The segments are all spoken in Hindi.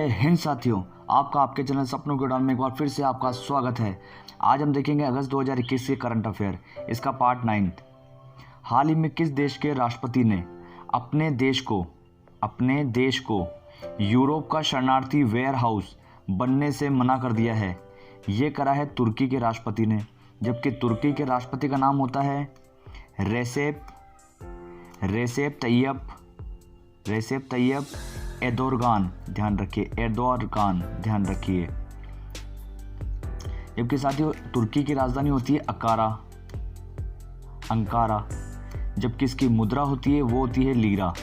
जय हिंद साथियों, आपका आपके चैनल सपनों की उड़ान में एक बार फिर से आपका स्वागत है। आज हम देखेंगे अगस्त 2021 के करंट अफेयर, इसका पार्ट 9। हाल ही में किस देश के राष्ट्रपति ने अपने देश को यूरोप का शरणार्थी वेयर हाउस बनने से मना कर दिया है? ये करा है तुर्की के राष्ट्रपति ने, जबकि तुर्की के राष्ट्रपति का नाम होता है रेसेप तैयब एर्दोगान। ध्यान रखिए, ध्यान रखिए। जबकि साथियों तुर्की की राजधानी होती है अंकारा, जबकि इसकी मुद्रा होती है वो होती है लीरा।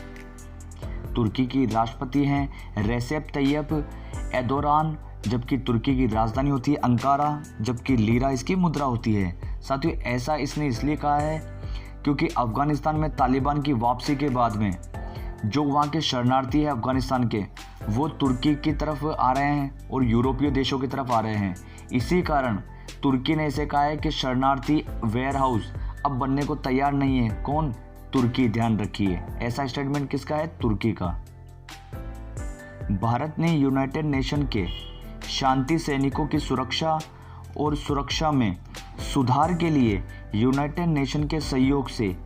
तुर्की की राष्ट्रपति हैं रेसेप तैयब एर्दोगान, जबकि तुर्की की राजधानी होती है अंकारा, जबकि लीरा इसकी मुद्रा होती है। साथियों ऐसा इसने इसलिए कहा है क्योंकि अफगानिस्तान में तालिबान की वापसी के बाद में जो वहाँ के शरणार्थी हैं अफगानिस्तान के, वो तुर्की की तरफ आ रहे हैं और यूरोपीय देशों की तरफ आ रहे हैं। इसी कारण तुर्की ने इसे कहा है कि शरणार्थी वेयर हाउस अब बनने को तैयार नहीं है। कौन? तुर्की। ध्यान रखिए, ऐसा स्टेटमेंट किसका है? तुर्की का। भारत ने यूनाइटेड नेशन के शांति सैनिकों की सुरक्षा में सुधार के लिए यूनाइटेड नेशन के सहयोग से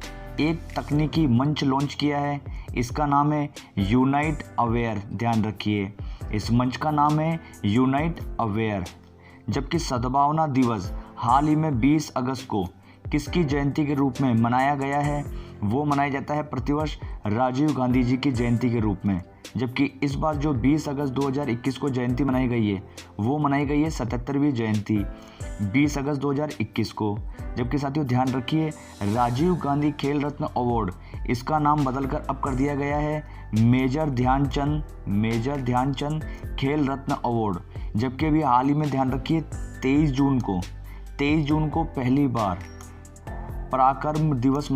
एक तकनीकी मंच लॉन्च किया है। इसका नाम है यूनाइट अवेयर। ध्यान रखिए, इस मंच का नाम है यूनाइट अवेयर। जबकि सद्भावना दिवस हाल ही में 20 अगस्त को किसकी जयंती के रूप में मनाया गया है? वो मनाया जाता है प्रतिवर्ष राजीव गांधी जी की जयंती के रूप में। जबकि इस बार जो 20 अगस्त 2021 को जयंती मनाई गई है वो मनाई गई है 77वीं जयंती 20 अगस्त 2021 को। जबकि साथियों ध्यान रखिए, राजीव गांधी खेल रत्न अवार्ड, इसका नाम बदलकर अब कर दिया गया है मेजर ध्यानचंद खेल रत्न अवार्ड। जबकि अभी हाल ही में ध्यान रखिए 23 जून को पहली बार पराक्रम दिवस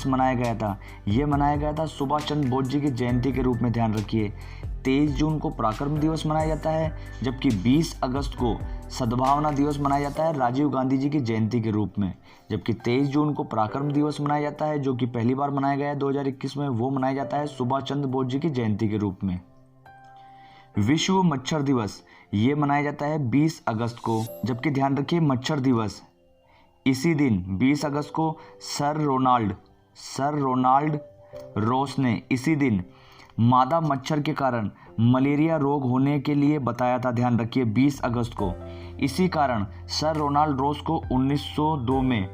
मनाया गया था। ये मनाया गया था सुभाष चंद्र बोस जी की जयंती के रूप में। ध्यान रखिए, 23 जून को पराक्रम दिवस मनाया जाता है, जबकि 20 अगस्त को सद्भावना दिवस मनाया जाता है राजीव गांधी जी की जयंती के रूप में। जबकि 23 जून को पराक्रम दिवस मनाया जाता है, जो कि पहली बार मनाया गया है 2021 में, वो मनाया जाता है सुभाष चंद्र बोस जी की जयंती के रूप में। विश्व मच्छर दिवस ये मनाया जाता है 20 अगस्त को। जबकि ध्यान रखिए, मच्छर दिवस इसी दिन 20 अगस्त को सर रोनाल्ड रोस ने इसी दिन मादा मच्छर के कारण मलेरिया रोग होने के लिए बताया था। ध्यान रखिए, 20 अगस्त को। इसी कारण सर रोनाल्ड रोस को 1902 में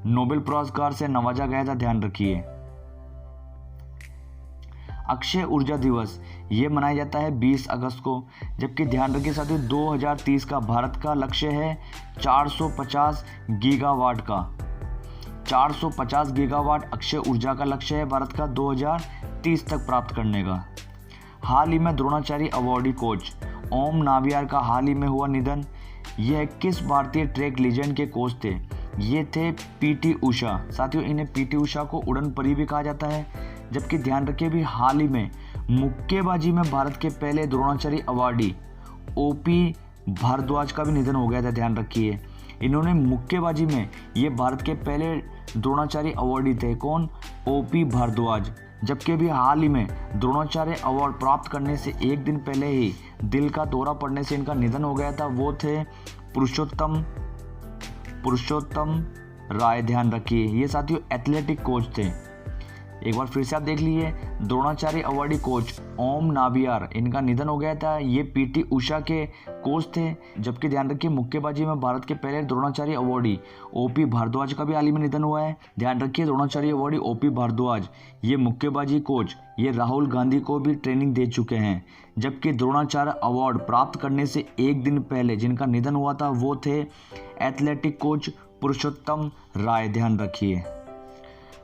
नोबेल पुरस्कार से नवाजा गया था। ध्यान रखिए। अक्षय ऊर्जा दिवस ये मनाया जाता है 20 अगस्त को। जबकि ध्यान रखिए साथियों 2030 का भारत का लक्ष्य है 450 गीगावाट का। 450 गीगावाट अक्षय ऊर्जा का लक्ष्य है भारत का 2030 तक प्राप्त करने का। हाल ही में द्रोणाचार्य अवॉर्डी कोच ओम नाबियार का हाल ही में हुआ निधन। यह किस भारतीय ट्रैक लीजेंड के कोच थे? ये थे पीटी उषा। साथियों इन्हें पीटी उषा को उड़न परी भी कहा जाता है। जबकि ध्यान रखिए भी हाल ही में मुक्केबाजी में भारत के पहले द्रोणाचार्य अवार्डी ओपी भारद्वाज का भी निधन हो गया था। ध्यान रखिए, इन्होंने मुक्केबाजी में ये भारत के पहले द्रोणाचार्य अवार्डी थे। कौन? ओपी भारद्वाज। जबकि भी हाल ही में द्रोणाचार्य अवार्ड प्राप्त करने से एक दिन पहले ही दिल का दौरा पड़ने से इनका निधन हो गया था। वो थे पुरुषोत्तम राय। ध्यान रखिए, ये साथियों एथलेटिक कोच थे। एक बार फिर से आप देख लीजिए, द्रोणाचार्य अवार्डी कोच ओम नाबियार, इनका निधन हो गया था। ये पीटी उषा के कोच थे। जबकि ध्यान रखिए मुक्केबाजी में भारत के पहले द्रोणाचार्य अवार्डी ओपी भारद्वाज का भी हाल ही में निधन हुआ है। ध्यान रखिए, द्रोणाचार्य अवार्डी ओपी भारद्वाज ये मुक्केबाजी कोच ये राहुल गांधी को भी ट्रेनिंग दे चुके हैं। जबकि द्रोणाचार्य अवार्ड प्राप्त करने से एक दिन पहले जिनका निधन हुआ था वो थे एथलेटिक कोच पुरुषोत्तम राय। ध्यान रखिए।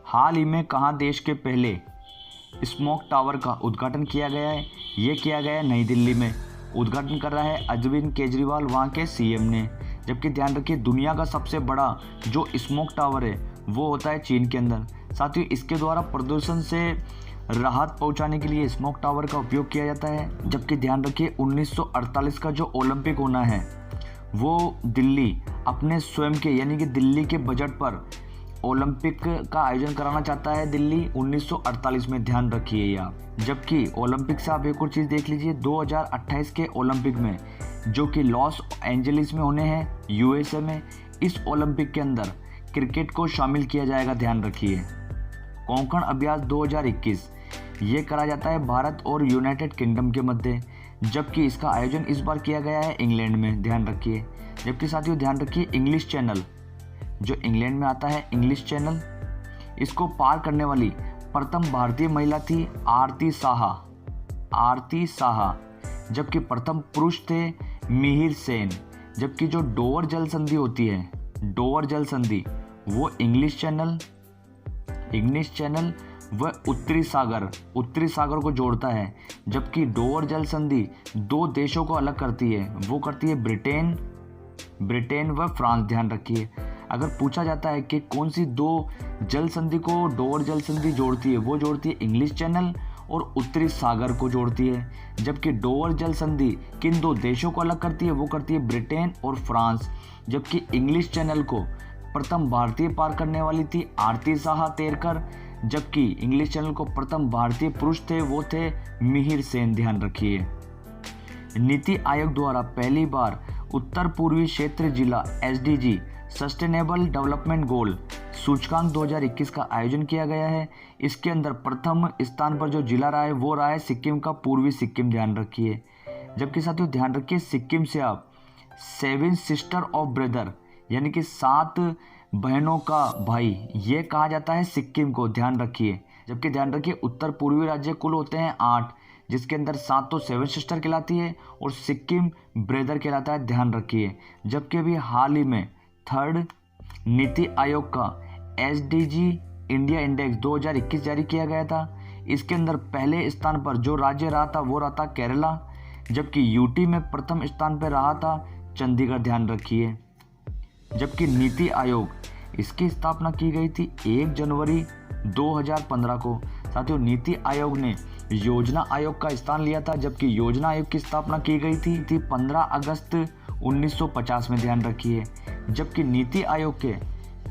हाल ही में कहाँ देश के पहले स्मोक टावर का उद्घाटन किया गया है? ये किया गया है नई दिल्ली में। उद्घाटन कर रहा है अरविंद केजरीवाल, वहाँ के सीएम ने। जबकि ध्यान रखिए दुनिया का सबसे बड़ा जो स्मोक टावर है वो होता है चीन के अंदर। साथ ही इसके द्वारा प्रदूषण से राहत पहुंचाने के लिए स्मोक टावर का उपयोग किया जाता है। जबकि ध्यान रखिए 1948 का जो ओलंपिक होना है वो दिल्ली अपने स्वयं के यानी कि दिल्ली के बजट पर ओलंपिक का आयोजन कराना चाहता है दिल्ली 1948 में, ध्यान रखिए ये आप। जबकि ओलंपिक से आप एक और चीज़ देख लीजिए, 2028 के ओलंपिक में जो कि लॉस एंजलिस में होने हैं यूएसए में, इस ओलंपिक के अंदर क्रिकेट को शामिल किया जाएगा, ध्यान रखिए। कोंकण अभ्यास 2021 ये करा जाता है भारत और यूनाइटेड किंगडम के मध्य, जबकि इसका आयोजन इस बार किया गया है इंग्लैंड में, ध्यान रखिए। जबकि साथियों ध्यान रखिए, इंग्लिश चैनल जो इंग्लैंड में आता है, इंग्लिश चैनल, इसको पार करने वाली प्रथम भारतीय महिला थी आरती साहा, जबकि प्रथम पुरुष थे मिहिर सेन। जबकि जो डोवर जल संधि होती है, डोवर जल संधि, वो इंग्लिश चैनल वह उत्तरी सागर को जोड़ता है। जबकि डोवर जल संधि दो देशों को अलग करती है, वो करती है ब्रिटेन व फ्रांस, ध्यान रखिए। अगर पूछा जाता है कि कौन सी दो जल संधि को डोवर जल संधि जोड़ती है, वो जोड़ती है इंग्लिश चैनल और उत्तरी सागर को जोड़ती है। जबकि डोवर जल संधि किन दो देशों को अलग करती है, वो करती है ब्रिटेन और फ्रांस। जबकि इंग्लिश चैनल को प्रथम भारतीय पार करने वाली थी आरती साहा तैरकर, जबकि इंग्लिश चैनल को प्रथम भारतीय पुरुष थे, वो थे मिहिर सेन, ध्यान रखिए। नीति आयोग द्वारा पहली बार उत्तर पूर्वी क्षेत्र जिला SDG सस्टेनेबल डेवलपमेंट गोल सूचकांक 2021 का आयोजन किया गया है। इसके अंदर प्रथम स्थान पर जो जिला रहा है वो रहा है सिक्किम का पूर्वी सिक्किम, ध्यान रखिए। जबकि साथियों ध्यान रखिए, सिक्किम से आप 7 सिस्टर ऑफ ब्रदर यानी कि 7 बहनों का भाई, ये कहा जाता है सिक्किम को, ध्यान रखिए। जबकि ध्यान रखिए, उत्तर पूर्वी राज्य कुल होते हैं 8, जिसके अंदर 7 तो 7 सिस्टर कहलाती है और सिक्किम ब्रदर कहलाता है, ध्यान रखिए। जबकि अभी हाल ही में 3rd नीति आयोग का SDG इंडिया इंडेक्स 2021 जारी किया गया था। इसके अंदर पहले स्थान पर जो राज्य रहा था वो रहा था केरला, जबकि यूटी में प्रथम स्थान पर रहा था चंडीगढ़, ध्यान रखिए। जबकि नीति आयोग, इसकी स्थापना की गई थी 1 जनवरी 2015 को। साथियों नीति आयोग ने योजना आयोग का स्थान लिया था, जबकि योजना आयोग की स्थापना की गई थी 15 अगस्त 1950 में, ध्यान रखिए। जबकि नीति आयोग के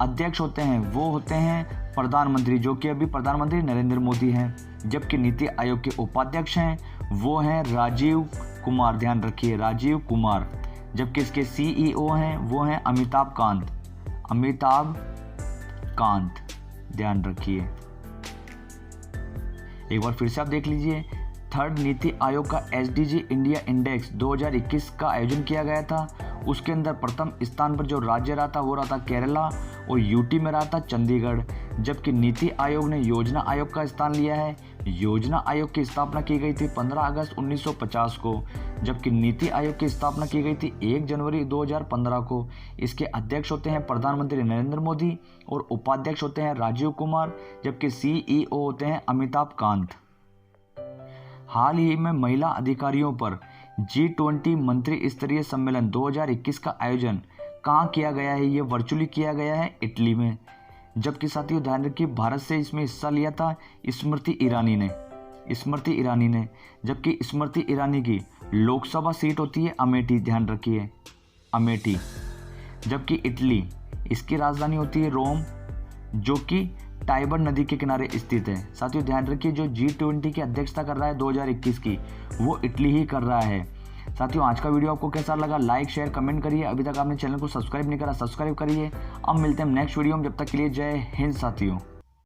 अध्यक्ष होते हैं वो होते हैं प्रधानमंत्री, जो कि अभी प्रधानमंत्री नरेंद्र मोदी हैं। जबकि नीति आयोग के उपाध्यक्ष हैं वो हैं राजीव कुमार, ध्यान रखिए, राजीव कुमार। जबकि इसके CEO हैं वो हैं अमिताभ कांत, ध्यान रखिए। एक बार फिर से आप देख लीजिए, 3rd नीति आयोग का SDG इंडिया इंडेक्स 2021 का आयोजन किया गया था। उसके अंदर प्रथम स्थान पर जो राज्य रहा था वो रहा था केरला और यूटी में रहा था चंडीगढ़। जबकि नीति आयोग ने योजना आयोग का स्थान लिया है। योजना आयोग की स्थापना की गई थी 15 अगस्त 1950 को, जबकि नीति आयोग की स्थापना की गई थी 1 जनवरी 2015 को। इसके अध्यक्ष होते हैं प्रधानमंत्री नरेंद्र मोदी और उपाध्यक्ष होते हैं राजीव कुमार, जबकि CEO होते हैं अमिताभ कांत। हाल ही में महिला अधिकारियों पर G20 मंत्री स्तरीय सम्मेलन 2021 का आयोजन कहाँ किया गया है, ये वर्चुअली किया गया है इटली में। जबकि साथियों ध्यान रखिए, भारत से इसमें हिस्सा लिया था स्मृति ईरानी ने। जबकि स्मृति ईरानी की लोकसभा सीट होती है अमेठी, ध्यान रखिए, अमेठी। जबकि इटली, इसकी राजधानी होती है रोम, जो कि टाइबर नदी के किनारे स्थित है। साथियों ध्यान रखिए, जो G20 की अध्यक्षता कर रहा है 2021 की, वो इटली ही कर रहा है। साथियों आज का वीडियो आपको कैसा लगा, लाइक शेयर कमेंट करिए। अभी तक आपने चैनल को सब्सक्राइब नहीं करा, सब्सक्राइब करिए। अब मिलते हैं नेक्स्ट वीडियो में, जब तक के लिए जय हिंद साथियों।